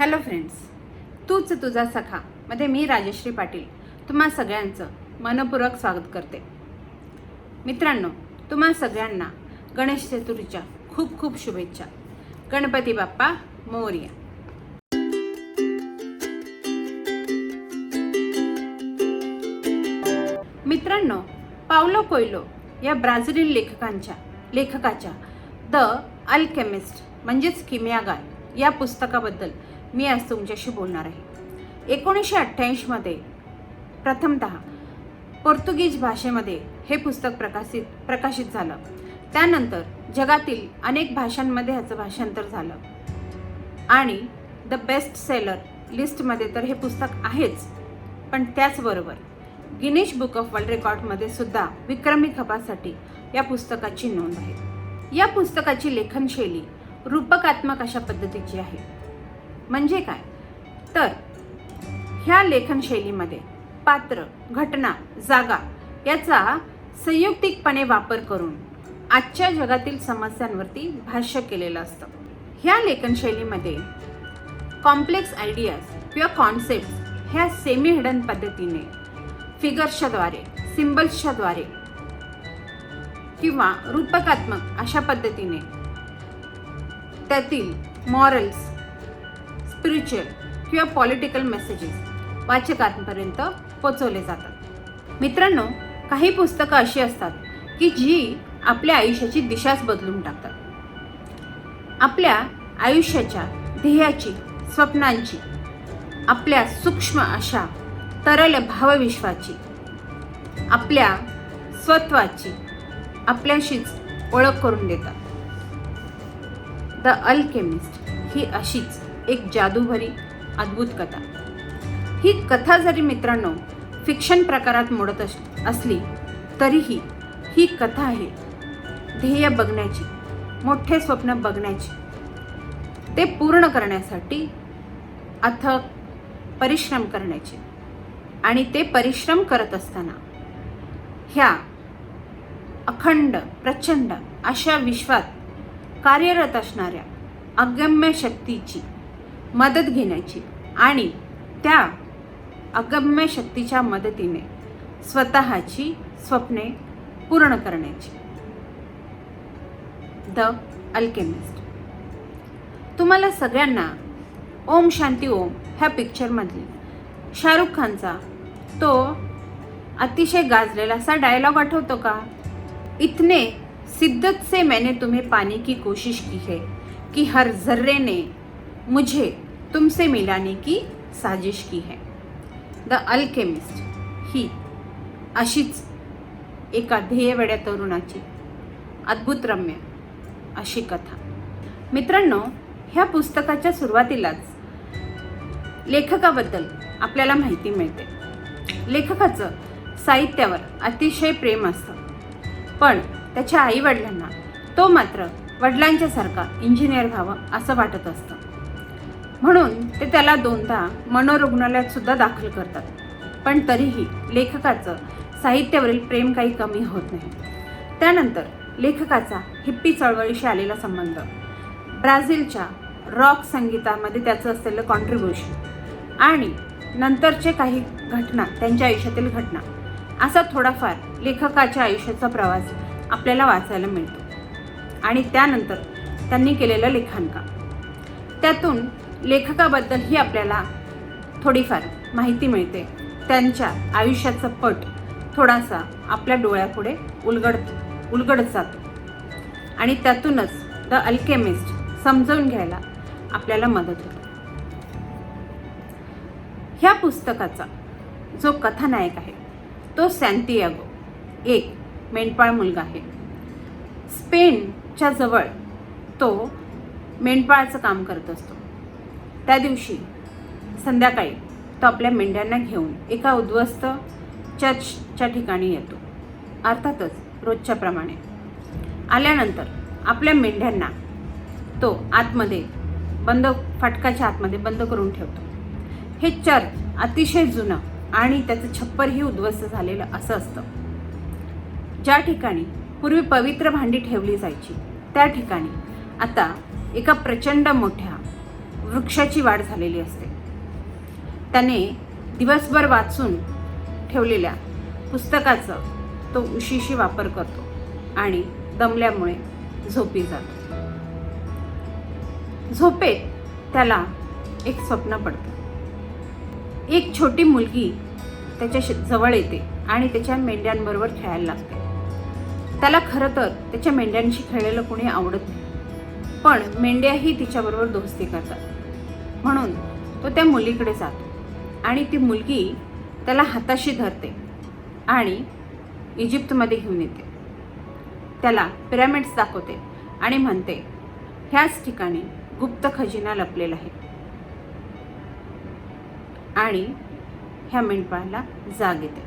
Hello friends, तूच तुझा सखा मध्ये मी राजश्री पाटील तुम्हा सगळ्यांचं मनपूर्वक स्वागत करते. मित्रांनो, तुम्हा सगळ्यांना गणेश चतुर्थीच्या खूप खूप शुभेच्छा. गणपती बाप्पा मोरया. मित्रांनो, पावलो कोयलो या ब्राझिलियन लेखकाच्या द अल्केमिस्ट म्हणजेच किमयागार या पुस्तकाबद्दल मी आज तुमच्याशी बोलणार आहे. 1988 मध्ये प्रथमतः पोर्तुगीज भाषेमध्ये हे पुस्तक प्रकाशित झालं. त्यानंतर जगातील अनेक भाषांमध्ये ह्याचं भाषांतर झालं आणि द बेस्ट सेलर लिस्टमध्ये तर हे पुस्तक आहेच, पण त्याचबरोबर गिनीज बुक ऑफ वर्ल्ड रेकॉर्डमध्ये सुद्धा विक्रमी खपासाठी या पुस्तकाची नोंद आहे. या पुस्तकाची लेखनशैली रूपकात्मक अशा पद्धतीची आहे. म्हणजे काय तर ह्या लेखनशैलीमध्ये पात्र, घटना, जागा याचा संयुक्तिकपणे वापर करून आजच्या जगातील समस्यांवरती भाष्य केलेलं असतं. ह्या लेखनशैलीमध्ये कॉम्प्लेक्स आयडियाज किंवा कॉन्सेप्ट ह्या सेमी हिडन पद्धतीने फिगर्सच्याद्वारे, सिम्बल्सच्याद्वारे किंवा रूपकात्मक अशा पद्धतीने त्यातील मॉरल्स, स्पिरिच्युअल किंवा पॉलिटिकल मेसेजेस वाचकांपर्यंत पोचवले जातात. मित्रांनो, काही पुस्तकं अशी असतात की जी आपल्या आयुष्याची दिशाच बदलून टाकतात. आपल्या आयुष्याच्या ध्येयाची, स्वप्नांची, आपल्या सूक्ष्म अशा तरल भावविश्वाची, आपल्या स्वत्वाची आपल्याशीच ओळख करून देतात. द अल्केमिस्ट ही अशीच एक जादूभरी अद्भुत कथा. ही कथा जरी मित्रांनो फिक्शन प्रकारात मोडत असली तरीही ही कथा आहे ध्येय बघण्याची, मोठे स्वप्न बघण्याची, ते पूर्ण करण्यासाठी अथक परिश्रम करण्याची आणि ते परिश्रम करत असताना ह्या अखंड प्रचंड अशा विश्वात कार्यरत असणाऱ्या अगम्य शक्तीची मदत घेण्याची आणि त्या अगम्य शक्तीच्या मदतीने स्वतःची स्वप्ने पूर्ण करण्याची. The alchemist. तुम्हाला सगळ्यांना ओम शांती ओम ह्या पिक्चरमधली शाहरुख खानचा तो अतिशय गाजलेला असा डायलॉग आठवतो का? इतने शिद्दत से मैंने तुम्हें पाने की कोशिश की है कि हर जर्रे ने मुझे तुमसे मिलाने की साजिश की है. द अल्केमिस्ट ही अशीच एका ध्येयवेड्या तरुणाची अद्भुतरम्य अशी कथा. मित्रांनो, ह्या पुस्तकाच्या सुरुवातीलाच लेखकाबद्दल आपल्याला माहिती मिळते. लेखकाचं साहित्यावर अतिशय प्रेम असतं, पण त्याच्या आईवडिलांना तो मात्र वडिलांच्या सारखा इंजिनियर व्हावं असं वाटत असतं. म्हणून ते त्याला दोनदा मनोरुग्णालयात सुद्धा दाखल करतात. पण तरीही लेखकाचं साहित्यावरील प्रेम काही कमी होत नाही. त्यानंतर लेखकाचा हिप्पी चळवळीशी आलेला संबंध, ब्राझीलच्या रॉक संगीतामध्ये त्याचं असलेलं कॉन्ट्रीब्युशन आणि नंतरचे काही घटना, त्यांच्या आयुष्यातील घटना, असा थोडाफार लेखकाच्या आयुष्याचा प्रवास आपल्याला वाचायला मिळतो. आणि त्यानंतर त्यांनी केलेलं लेखांकन, त्यातून लेखकाबद्दल ही आपल्याला थोडीफार माहिती मिळते. त्यांच्या आयुष्याचा पट थोडासा आपल्या डोळ्यापुढे उलगडत जातो आणि त्यातूनच द अल्केमिस्ट समजून घ्यायला आपल्याला मदत होते. ह्या पुस्तकाचा जो कथानायक आहे तो सॅन्टियागो, एक मेंढपाळ मुलगा आहे. स्पेनच्या जवळ तो मेंढपाळाचं काम करत असतो. त्या दिवशी संध्याकाळी तो आपल्या मेंढ्यांना घेऊन एका उद्ध्वस्त चर्चच्या ठिकाणी येतो. अर्थातच रोजच्याप्रमाणे आल्यानंतर आपल्या मेंढ्यांना तो आतमध्ये फाटकाच्या आतमध्ये बंद करून ठेवतो. हे चर्च अतिशय जुनं आणि त्याचं छप्परही उद्ध्वस्त झालेलं असं असतं. ज्या ठिकाणी पूर्वी पवित्र भांडी ठेवली जायची त्या ठिकाणी आता एका प्रचंड मोठ्या वृक्षाची वाढ झालेली असते. त्याने दिवसभर वाचून ठेवलेल्या पुस्तकाचं तो उशिशी वापर करतो आणि दमल्यामुळे झोपी जातो. झोपेत त्याला एक स्वप्न पडतं. एक छोटी मुलगी त्याच्या जवळ येते आणि त्याच्या मेंढ्यांबरोबर खेळायला लागते. त्याला खरं तर त्याच्या मेंढ्यांशी खेळलेलं कोणी आवडत नाही, पण मेंढ्याही तिच्याबरोबर दोस्ती करतात. म्हणून तो त्या मुलीकडे जातो आणि ती मुलगी त्याला हाताशी धरते आणि इजिप्तमध्ये घेऊन येते. त्याला पिरॅमिड्स दाखवते आणि म्हणते, ह्याच ठिकाणी गुप्त खजिना लपलेला आहे. आणि ह्या मेंढपाळाला जाग येते.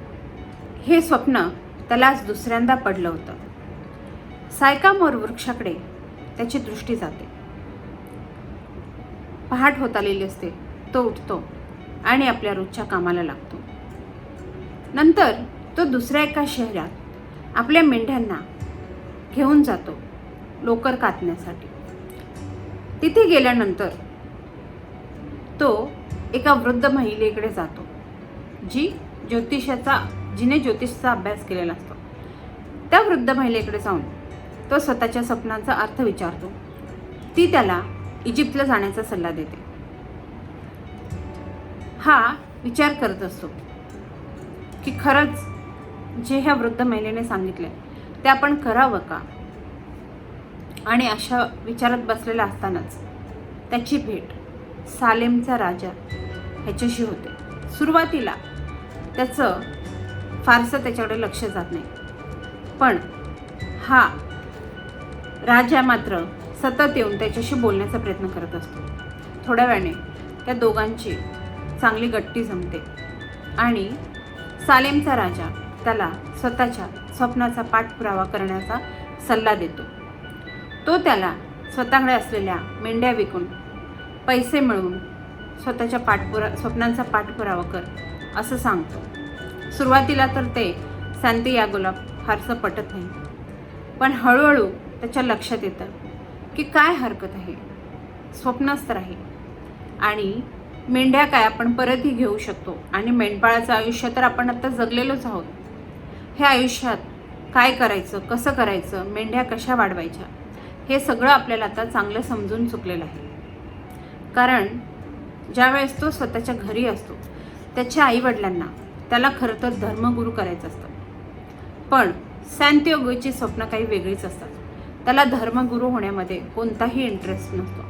हे स्वप्न त्याला आज दुसऱ्यांदा पडलं होतं. सायकामोर वृक्षाकडे त्याची दृष्टी जाते. पहाट होत आलेली असते. तो उठतो आणि आपल्या रोजच्या कामाला लागतो. नंतर तो दुसऱ्या एका शहरात आपल्या मेंढ्यांना घेऊन जातो लोकर कातण्यासाठी. तिथे गेल्यानंतर तो एका वृद्ध महिलेकडे जातो, जिने ज्योतिषाचा अभ्यास केलेला असतो. त्या वृद्ध महिलेकडे जाऊन तो स्वतःच्या स्वप्नांचा अर्थ विचारतो. ती त्याला इजिप्तला जाण्याचा सल्ला देते. हा विचार करत असतो की खरंच जे ह्या वृद्ध महिलेने सांगितले ते आपण करावं का. आणि अशा विचारात बसलेला असतानाच त्याची भेट सालेमचा राजा ह्याच्याशी होते. सुरुवातीला त्याचं फारसं त्याच्याकडे लक्ष जात नाही, पण हा राजा मात्र सतत येऊन त्याच्याशी बोलण्याचा प्रयत्न करत असतो. थोड्या वेळाने त्या दोघांची चांगली गट्टी जमते आणि सालेमचा राजा त्याला स्वतःच्या स्वप्नाचा पाठपुरावा करण्याचा सल्ला देतो. तो त्याला स्वतःकडे असलेल्या मेंढ्या विकून पैसे मिळवून स्वतःच्या स्वप्नांचा पाठपुरावा कर असं सांगतो. सुरुवातीला तर ते सांतियागोला फारसं पटत नाही, पण हळूहळू त्याच्या लक्षात येतं की काय हरकत आहे, स्वप्नच तर आहे आणि मेंढ्या काय आपण परतही घेऊ शकतो. आणि मेंढपाळाचं आयुष्य तर आपण आता जगलेलोच आहोत. हे आयुष्यात काय करायचं, कसं करायचं, मेंढ्या कशा वाढवायच्या, हे सगळं आपल्याला आता चांगलं समजून चुकलेलं आहे. कारण ज्यावेळेस तो स्वतःच्या घरी असतो त्याच्या आईवडिलांना त्याला खरं तर धर्मगुरू करायचं असतं, पण सांतियागोची स्वप्न काही वेगळीच असतात. त्याला धर्मगुरू होण्यामध्ये कोणताही इंटरेस्ट नसतो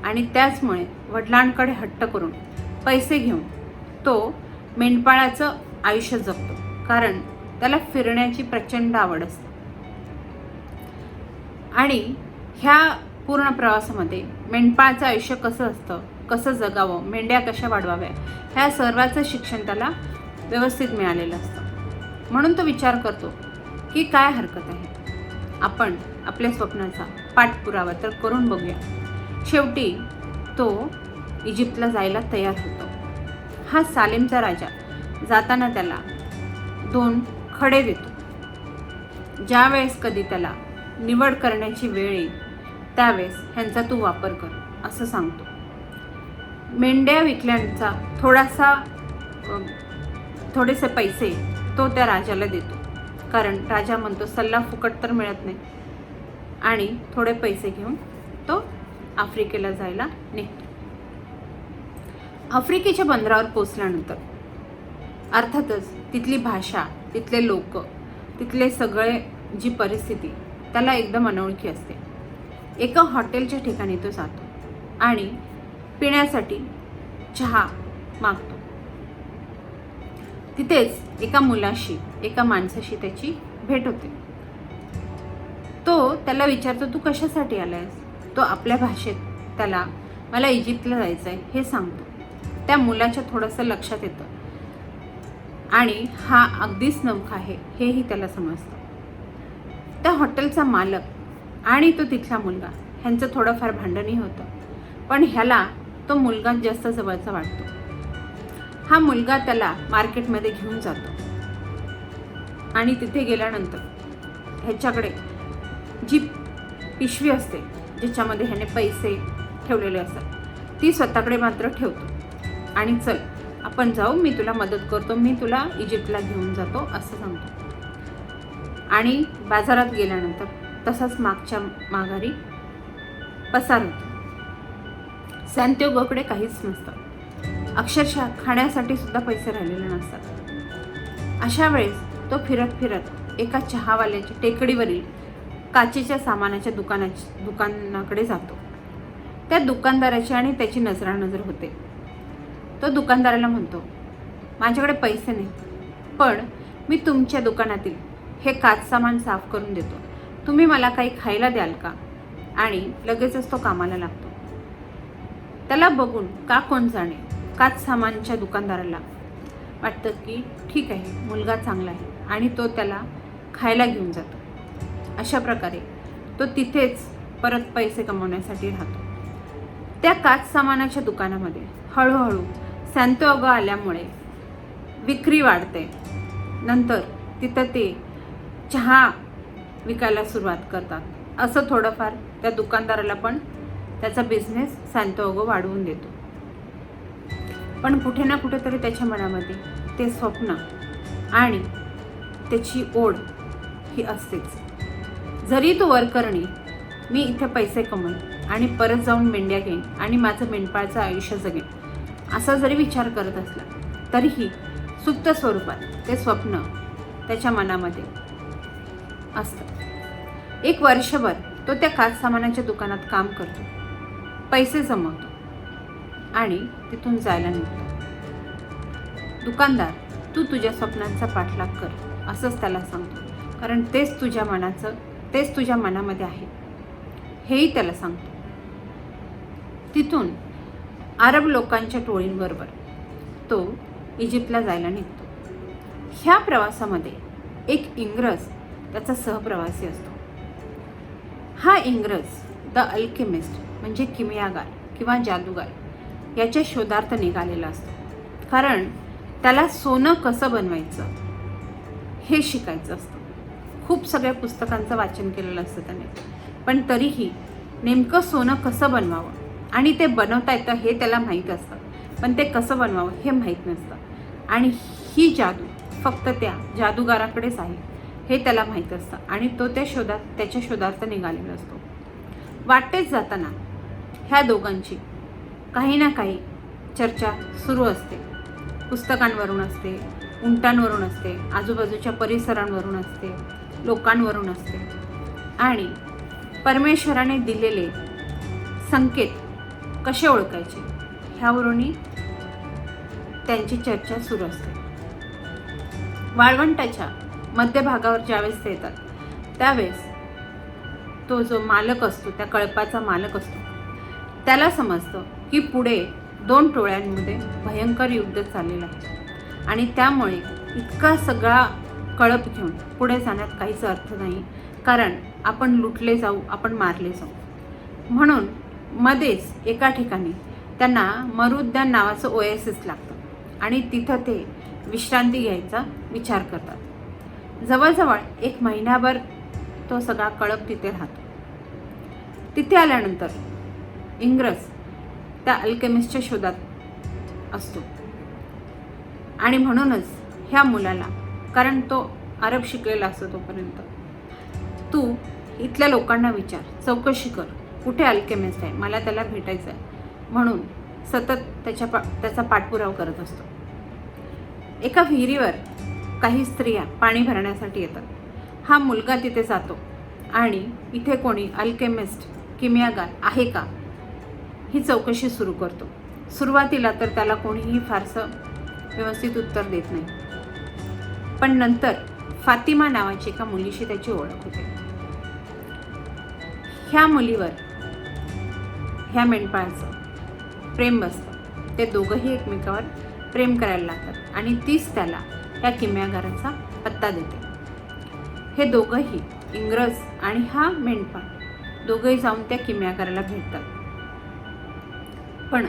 आणि त्याचमुळे वडिलांकडे हट्ट करून पैसे घेऊन तो मेंढपाळाचं आयुष्य जगतो. कारण त्याला फिरण्याची प्रचंड आवड असते. आणि ह्या पूर्ण प्रवासामध्ये मेंढपाळाचं आयुष्य कसं असतं, कसं जगावं, मेंढ्या कशा वाढवाव्या, ह्या सर्वाचं शिक्षण त्याला व्यवस्थित मिळालेलं असतं. म्हणून तो विचार करतो की काय हरकत आहे, आपण आपल्या स्वप्नाचा पाठपुरावा तर करून बघूया. शेवटी तो इजिप्तला जायला तयार होतो. हा सालेमचा राजा जाताना त्याला 2 खडे देतो. ज्यावेळेस कधी त्याला निवड करण्याची वेळ येईल त्यावेळेस ह्यांचा तू वापर कर असं सांगतो. मेंढ्या विकल्यांचा थोडेसे पैसे तो त्या राजाला देतो. कारण राजा म्हणतो सल्ला फुकट तर मिळत नाही, आणि थोडे पैसे घेऊन तो आफ्रिकेला जायला निघतो. आफ्रिकेच्या बंदरावर पोचल्यानंतर अर्थातच तिथली भाषा, तिथले लोक, तिथले सगळे जी परिस्थिती त्याला एकदम अनोळखी असते. एका हॉटेलच्या ठिकाणी तो जातो आणि पिण्यासाठी चहा मागतो. तिथेच एका माणसाशी त्याची भेट होते. तो त्याला विचारतो तू कशासाठी आलायस. तो आपल्या भाषेत त्याला मला इजिप्तला जायचं आहे हे सांगतो. त्या मुलाच्या थोडंसं लक्षात येतं आणि हा अगदीच नवखा आहे हेही त्याला समजतं. त्या हॉटेलचा मालक आणि तो तिथला मुलगा ह्यांचं थोडंफार भांडणही होतं, पण ह्याला तो मुलगा जास्त जवळचा वाटतो. हा मुलगा त्याला मार्केटमध्ये घेऊन जातो आणि तिथे गेल्यानंतर ह्याच्याकडे जी पिशवी असते ज्याच्यामध्ये ह्याने पैसे ठेवलेले असतात ती स्वतःकडे मात्र ठेवतो आणि चल आपण जाऊ, मी तुला मदत करतो, मी तुला इजिप्तला घेऊन जातो असं सांगतो. आणि बाजारात गेल्यानंतर तसाच मागच्या माघारी पसार होतो. सॅन्टियागोकडे काहीच नसतं, अक्षरशः खाण्यासाठी सुद्धा पैसे राहिलेले नसतात. अशा वेळेस तो फिरत फिरत एका चहावाल्याच्या टेकडीवरील काचेच्या सामानाच्या दुकानाकडे जातो. त्या दुकानदाराची आणि त्याची नजरानजर होते. तो दुकानदाराला म्हणतो, माझ्याकडे पैसे नाही, पण मी तुमच्या दुकानातील हे काच सामान साफ करून देतो, तुम्ही मला काही खायला द्याल का? आणि लगेचच तो कामाला लागतो. त्याला बघून का कोण जाणे, काच सामानच्या दुकानदाराला वाटतं की ठीक आहे, मुलगा चांगला आहे, आणि तो त्याला खायला घेऊन जातो. अशा प्रकारे तो तिथेच परत पैसे कमवण्यासाठी राहतो. त्या काच सामानाच्या दुकानामध्ये हळूहळू सॅन्टियागो आल्यामुळे विक्री वाढते. नंतर तिथं ते चहा विकायला सुरुवात करतात. असं थोडंफार त्या दुकानदाराला पण त्याचा बिझनेस सॅन्टियागो वाढवून देतो. पण कुठे ना कुठेतरी त्याच्या मनामध्ये ते स्वप्न आणि त्याची ओढ ही असतेच. जरी तो वरकरणी मी इथे पैसे कमवेन आणि परत जाऊन मेंढ्या घेईन आणि माझं मेंढपाळचं आयुष्य जगेन असा जरी विचार करत असला तरीही सुप्त स्वरूपात ते स्वप्न त्याच्या मनामध्ये असतं. एक वर्षभर तो त्या काच सामानाच्या दुकानात काम करतो, पैसे जमवतो आणि तिथून जायला निघतो. दुकानदार, तू तुझ्या स्वप्नांचा पाठलाग कर असंच त्याला सांगतो, कारण तेच तुझ्या मनामध्ये आहे हेही त्याला सांगतो. तिथून अरब लोकांच्या टोळींबरोबर तो इजिप्तला जायला निघतो. ह्या प्रवासामध्ये एक इंग्रज त्याचा सहप्रवासी असतो. हा इंग्रज द अल्केमिस्ट म्हणजे किमयागार किंवा जादूगार याच्या शोधार्थ निघालेला असतो. कारण त्याला सोनं कसं बनवायचं हे शिकायचं असतं. खूप सगळ्या पुस्तकांचं वाचन केलेलं असतं त्याने, पण तरीही नेमकं सोनं कसं बनवावं आणि ते बनवता येतं हे त्याला माहीत असतं, पण ते कसं बनवावं हे माहीत नसतं. आणि ही जादू फक्त त्या जादूगाराकडेच आहे हे त्याला माहीत असतं आणि तो त्याच्या शोधार्थ निघालेला असतो. वाटेत जाताना ह्या दोघांची काही ना काही चर्चा सुरू असते. पुस्तकांवरून असते, उंटांवरून असते, आजूबाजूच्या परिसरांवरून असते, लोकांवरून असते आणि परमेश्वराने दिलेले संकेत कसे ओळखायचे ह्यावरूनही त्यांची चर्चा सुरू असते. वाळवंटाच्या मध्यभागावर ज्यावेळेस ते येतात त्यावेळेस तो जो मालक असतो, त्या कळपाचा मालक असतो, त्याला समजतं की पुढे 2 टोळ्यांमध्ये भयंकर युद्ध चाललेलं आहे आणि त्यामुळे इतका सगळा कळप घेऊन पुढे जाण्यात काहीच अर्थ नाही, कारण आपण लुटले जाऊ, आपण मारले जाऊ. म्हणून मध्येच एका ठिकाणी त्यांना मरुद्यान नावाचं ओएसिस लागतं आणि तिथं ते विश्रांती घ्यायचा विचार करतात. जवळजवळ 1 महिनाभर तो सगळा कळप तिथे राहतो. तिथे आल्यानंतर इंग्रज त्या अल्केमिस्टच्या शोधात असतो आणि म्हणूनच ह्या मुलाला, कारण तो अरब शिकलेला असतो तोपर्यंत, तू इथल्या लोकांना विचार, चौकशी कर, कुठे अल्केमिस्ट आहे, मला त्याला भेटायचं आहे, म्हणून सतत त्याचा पाठपुरावा करत असतो. एका विहिरीवर काही स्त्रिया पाणी भरण्यासाठी येतात. हा मुलगा तिथे जातो आणि इथे कोणी अल्केमिस्ट किमयागार आहे का ही चौकशी सुरू करतो. सुरुवातीला तर त्याला कोणीही फारसं व्यवस्थित उत्तर देत नाही, पण नंतर फातिमा नावाची एका मुलीशी त्याची ओळख होते. ह्या मुलीवर ह्या मेंढपाळाचं प्रेम बसतं. ते दोघंही एकमेकावर प्रेम करायला लागतात आणि तीच त्याला ह्या किमयागाराचा पत्ता देते. हे दोघंही, इंग्रज आणि हा मेंढपाळ, दोघंही जाऊन त्या किमयागाराला भेटतात. पण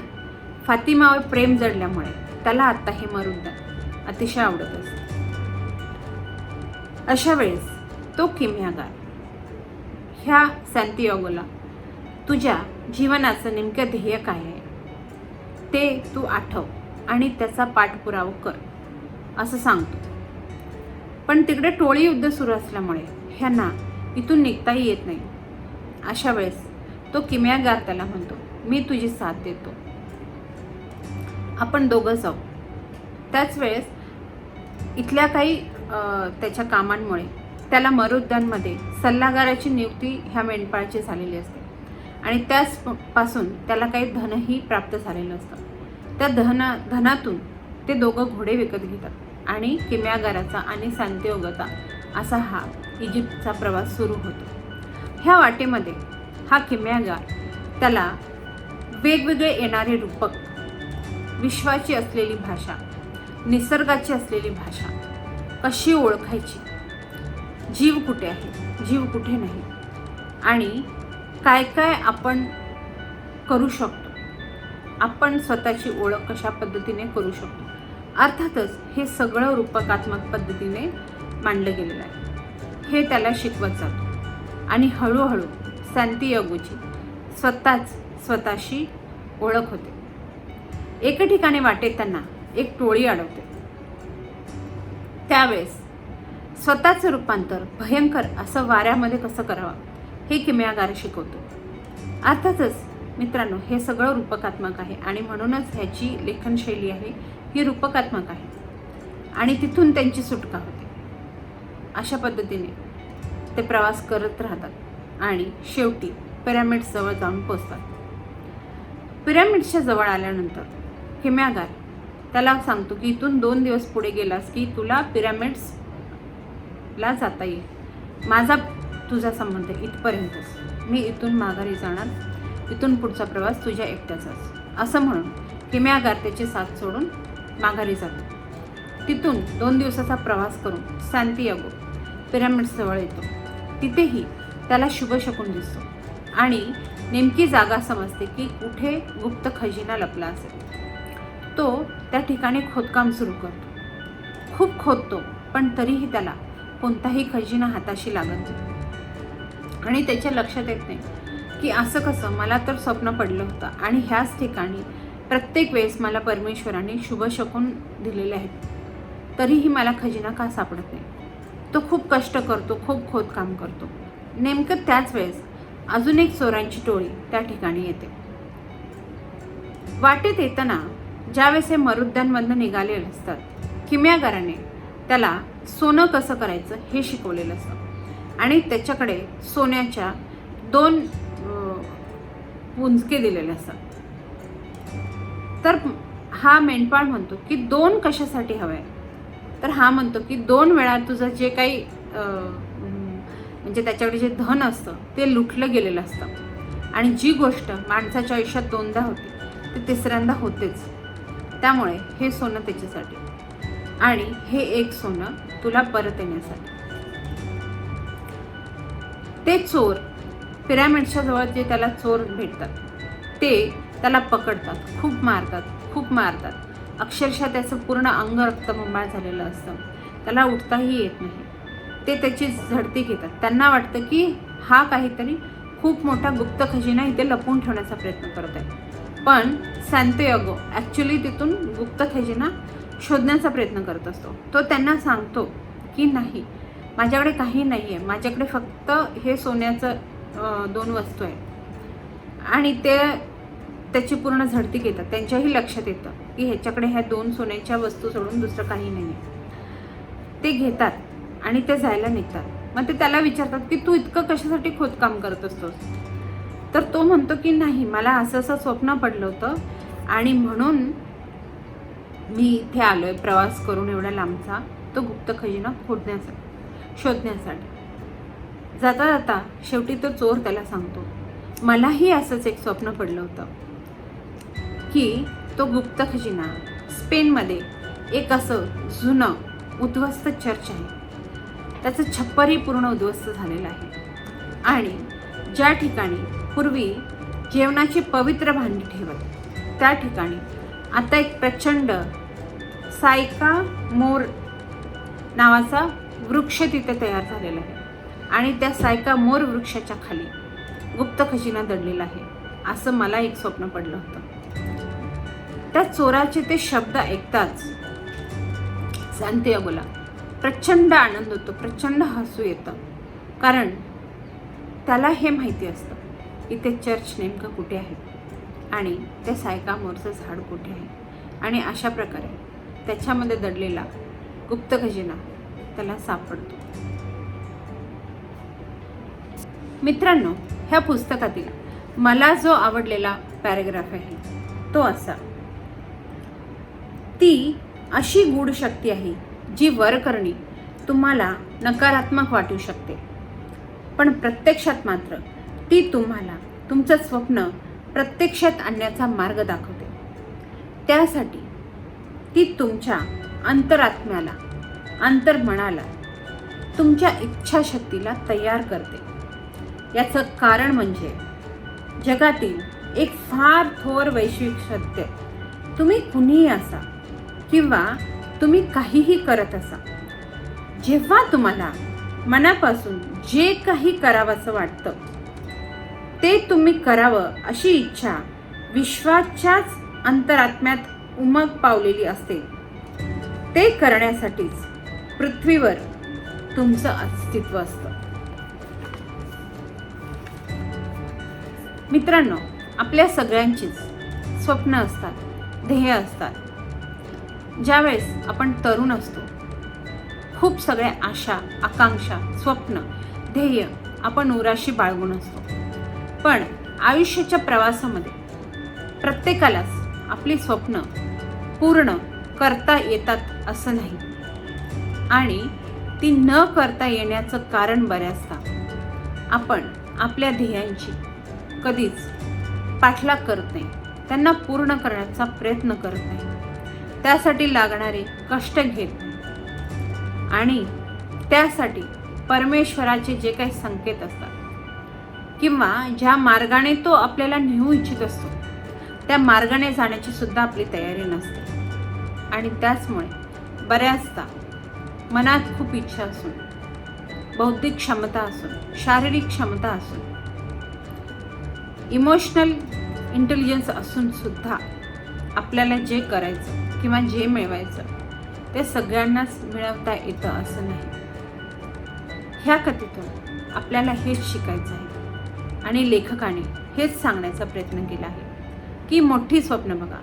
फातिमावर प्रेम जडल्यामुळे त्याला आत्ता हे मरुद्यान अतिशय आवडत असते. अशा वेळेस तो किमयागार ह्या सॅन्टियागोला, तुझ्या जीवनाचं नेमकं ध्येय काय आहे ते तू आठव आणि त्याचा पाठपुरावा कर असं सांगतो. पण तिकडे टोळी युद्ध सुरू असल्यामुळे ह्यांना इथून निघताही येत नाही. अशा वेळेस तो किमयागार त्याला म्हणतो, मी तुझी साथ देतो, आपण दोघं जाऊ. त्याच वेळेस इथल्या काही त्याच्या कामांमुळे त्याला मरुद्यांमध्ये सल्लागाराची नियुक्ती ह्या मेंढपाळाची झालेली असते आणि त्याचपासून त्याला काही धनही प्राप्त झालेलं असतं. त्या धनातून ते दोघं घोडे विकत घेतात आणि किमयागाराचा आणि सांतियोगोचा असा हा इजिप्तचा प्रवास सुरू होतो. ह्या वाटेमध्ये हा किमयागार त्याला वेगवेगळे येणारे रूपक, विश्वाची असलेली भाषा, निसर्गाची असलेली भाषा, कशी ओळखायची, जीव कुठे आहे, जीव कुठे नाही, आणि काय काय आपण करू शकतो, आपण स्वतःची ओळख कशा पद्धतीने करू शकतो. अर्थातच हे सगळं रूपकात्मक पद्धतीने मांडलं गेलेलं आहे. हे त्याला शिकवत जातो आणि हळूहळू सांतियागोची स्वतःशी ओळख होते. एके ठिकाणी वाटेत त्यांना एक टोळी अडवते. त्यावेळेस स्वतःचं रूपांतर भयंकर असं वाऱ्यामध्ये कसं करावं हे किमयागार शिकवतो. अर्थातच मित्रांनो, हे सगळं रूपकात्मक आहे आणि म्हणूनच ह्याची लेखनशैली आहे ही रूपकात्मक आहे आणि तिथून त्यांची सुटका होते. अशा पद्धतीने ते प्रवास करत राहतात आणि शेवटी पिरॅमिड्सजवळ जाऊन पोचतात. पिरॅमिड्सच्या जवळ आल्यानंतर किमयागार त्याला सांगतो की इथून 2 दिवस पुढे गेलास की तुला पिरॅमिड्सला जाता येईल. माझा तुझा संबंध इथपर्यंतच, मी इथून माघारी जाणार, इथून पुढचा प्रवास तुझ्या एकट्याचाच, असं म्हणून किमयागार त्याची साथ सोडून माघारी जातो. तिथून 2 दिवसाचा प्रवास करून सांतियागो पिरॅमिड्सजवळ येतो. तिथेही त्याला शुभ शकून दिसतो आणि नेमकी जागा समजते की कुठे गुप्त खजिना लपला असेल. तो त्या ठिकाणी खोदकाम सुरू करतो. खूप खोदतो, पण तरीही त्याला कोणताही खजिना हाताशी लागत नाही आणि त्याच्या लक्षात येत नाही की असं कसं, मला तर स्वप्न पडलं होतं आणि ह्याच ठिकाणी प्रत्येक वेळेस मला परमेश्वराने शुभ शकून दिलेले आहेत, तरीही मला खजिना का सापडत नाही. तो खूप कष्ट करतो, खूप खोदकाम करतो. नेमकं त्याच वेळेस अजून एक चोरांची टोळी त्या ठिकाणी येते. वाटेत येताना ज्यावेळेस हे मरुद्यांमधनं निघालेले असतात, किमयागाराने त्याला सोनं कसं करायचं हे शिकवलेलं असतं आणि त्याच्याकडे सोन्याच्या 2 पुंजके दिलेले असतात. तर हा मेंढपाळ म्हणतो की 2 कशासाठी हवं आहे? तर हा म्हणतो की 2 वेळा तुझं जे काही म्हणजे त्याच्याकडे जे धन असतं ते लुटलं गेलेलं असतं आणि जी गोष्ट माणसाच्या आयुष्यात 2दा होते ती 3ऱ्यांदा होतेच. त्यामुळे हे सोनं त्याच्यासाठी आणि हे एक सोनं तुला परत येण्यासाठी. ते चोर पिरॅमिडच्या जवळ जे त्याला चोर भेटतात ते त्याला पकडतात, खूप मारतात. अक्षरशः त्याचं पूर्ण अंग रक्तबंबाळ झालेलं असतं. त्याला उठताही येत नाही. ते त्याची झडती घेतात. त्यांना वाटतं की हा काहीतरी खूप मोठा गुप्त खजिना इथे लपवून ठेवण्याचा प्रयत्न करत आहे. पण सांतियागो ॲक्च्युली तिथून गुप्त खजिना शोधण्याचा प्रयत्न करत असतो. तो त्यांना सांगतो की नाही, माझ्याकडे काही नाही आहे, माझ्याकडे फक्त हे सोन्याचं 2 वस्तू आहेत आणि ते त्याची पूर्ण झडती घेतात. त्यांच्याही लक्षात येतं की ह्याच्याकडे ह्या 2 सोन्याच्या वस्तू सोडून दुसरं काही नाही आहे. ते घेतात आणि ते जायला निघतात. मग ते त्याला विचारतात की तू इतकं कशासाठी खोदकाम करत असतोस? तर तो म्हणतो की नाही, मला असं स्वप्न पडलं होतं आणि म्हणून मी इथे आलो आहे प्रवास करून एवढ्या लांबचा, तो गुप्त खजिना शोधण्यासाठी. जाता जाता शेवटी तो चोर त्याला सांगतो, मलाही असंच एक स्वप्न पडलं होतं की तो गुप्त खजिना स्पेनमध्ये एक असं जुनं उद्ध्वस्त चर्च आहे, त्याचं छप्परही पूर्ण उद्ध्वस्त झालेलं आहे आणि ज्या ठिकाणी पूर्वी जेवणाची पवित्र भांडी ठेवत, त्या ठिकाणी आता एक प्रचंड सायकामोर नावाचा वृक्ष तिथे तयार झालेला आहे आणि त्या सायकामोर वृक्षाच्या खाली गुप्त खजिना दडलेला आहे, असं मला एक स्वप्न पडलं होतं. त्या चोराचे ते शब्द ऐकताच सांतियागोला प्रचंड आनंद होतो, प्रचंड हसू येतं. कारण त्याला हे माहिती असतं की ते चर्च नेमकं कुठे आहे आणि त्या सायकामोरचं झाड कुठे आहे. आणि अशा प्रकारे त्याच्यामध्ये दडलेला गुप्त खजिना त्याला सापडतो. मित्रांनो, ह्या पुस्तकातील मला जो आवडलेला पॅरेग्राफ आहे तो असा: ती अशी गूढ शक्ती आहे जी वरकरणी तुम्हाला नकारात्मक वाटू शकते, पण प्रत्यक्षात मात्र ती तुम्हाला तुमचं स्वप्न प्रत्यक्षात आणण्याचा मार्ग दाखवते. त्यासाठी ती तुमच्या अंतरात्म्याला, अंतर्मनाला, तुमच्या इच्छाशक्तीला तयार करते. याचं कारण म्हणजे जगातील एक फार थोर वैश्विक सत्य: तुम्ही कुणीही असा किंवा तुम्ही काहीही करत असा, जेव्हा तुम्हाला मनापासून जे काही करावंसं वाटतं ते तुम्ही करावं अशी इच्छा विश्वाच्याच अंतरात्म्यात उमग पावलेली असते, ते करण्यासाठीच पृथ्वीवर तुमचं अस्तित्व असतं. मित्रांनो, आपल्या सगळ्यांचीच स्वप्न असतात, ध्येय असतात. ज्यावेळेस आपण तरुण असतो, खूप सगळ्या आशा, आकांक्षा, स्वप्न, ध्येय आपण उराशी बाळगून असतो. पण आयुष्याच्या प्रवासामध्ये प्रत्येकालाच आपली स्वप्न पूर्ण करता येतात असं नाही. आणि ती न करता येण्याचं कारण बऱ्याचदा आपण आपल्या ध्येयांची कधीच पाठलाग करत नाही, त्यांना पूर्ण करण्याचा प्रयत्न करत नाही, त्यासाठी लागणारे कष्ट घेत नाही. आणि त्यासाठी परमेश्वराचे जे काही संकेत असतात किंवा ज्या मार्गाने तो आपल्याला नेऊ इच्छित असतो त्या मार्गाने जाण्याची सुद्धा आपली तयारी नसते. आणि त्याचमुळे बऱ्याचदा मनात खूप इच्छा असून, बौद्धिक क्षमता असून, शारीरिक क्षमता असून, इमोशनल इंटेलिजन्स असून सुद्धा आपल्याला जे करायचं किंवा जे मिळवायचं ते सगळ्यांनाच मिळवता येतं असं नाही. ह्या कथेतून आपल्याला हेच शिकायचं आहे. आणि लेखकाने हेच सांगण्याचा प्रयत्न केला आहे की मोठी स्वप्न बघा,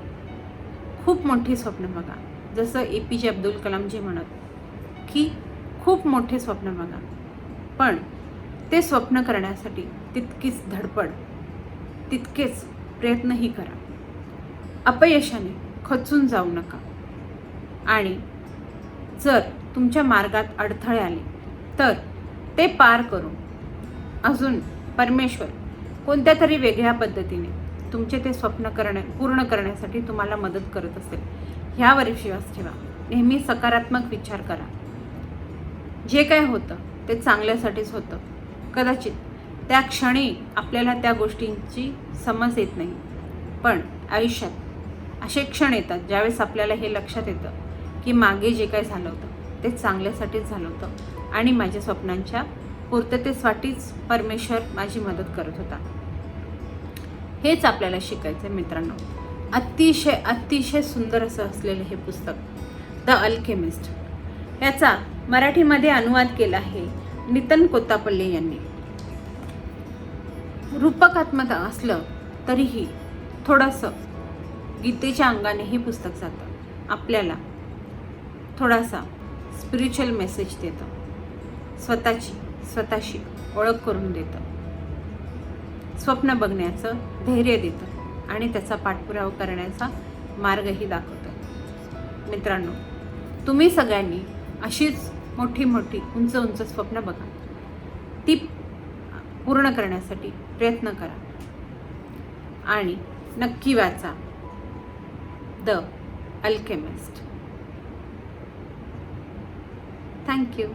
खूप मोठी स्वप्न बघा. जसं APJ अब्दुल कलामजी म्हणत की खूप मोठे स्वप्न बघा, पण ते स्वप्न करण्यासाठी तितकीच धडपड, तितकेच प्रयत्नही करा. अपयशाने खचून जाऊ नका. आणि जर तुमच्या मार्गात अडथळे आले तर ते पार करून अजून परमेश्वर कोणत्या तरी वेगळ्या पद्धतीने तुमचे ते स्वप्न पूर्ण करण्यासाठी तुम्हाला मदत करत असेल, ह्यावर विश्वास ठेवा. नेहमी सकारात्मक विचार करा. जे काय होतं ते चांगल्यासाठीच होतं. कदाचित त्या क्षणी आपल्याला त्या गोष्टींची समज येत नाही, पण आयुष्यात असे क्षण येतात ज्यावेळेस आपल्याला हे लक्षात येतं की मागे जे काय झालं होतं ते चांगल्यासाठीच झालं होतं आणि माझ्या स्वप्नांच्या पूर्ततेसाठीच परमेश्वर माझी मदत करत होता. हेच आपल्याला शिकायचं आहे मित्रांनो. अतिशय अतिशय सुंदर असं असलेलं हे पुस्तक द अल्केमिस्ट, याचा मराठीमध्ये अनुवाद केला आहे नितीन कोत्तापल्ले यांनी. रूपकात्मक असलं तरीही थोडंसं गीतेच्या अंगाने हे पुस्तक जातं. आपल्याला थोडासा स्पिरिच्युअल मेसेज देतं, स्वतःशी ओळख करून देतं, स्वप्न बघण्याचं धैर्य देतं आणि त्याचा पाठपुरावा करण्याचा मार्गही दाखवतं. मित्रांनो, तुम्ही सगळ्यांनी अशीच मोठी मोठी उंच उंच स्वप्न बघा, ती पूर्ण करण्यासाठी प्रयत्न करा आणि नक्की वाचा द अल्केमिस्ट. थँक्यू.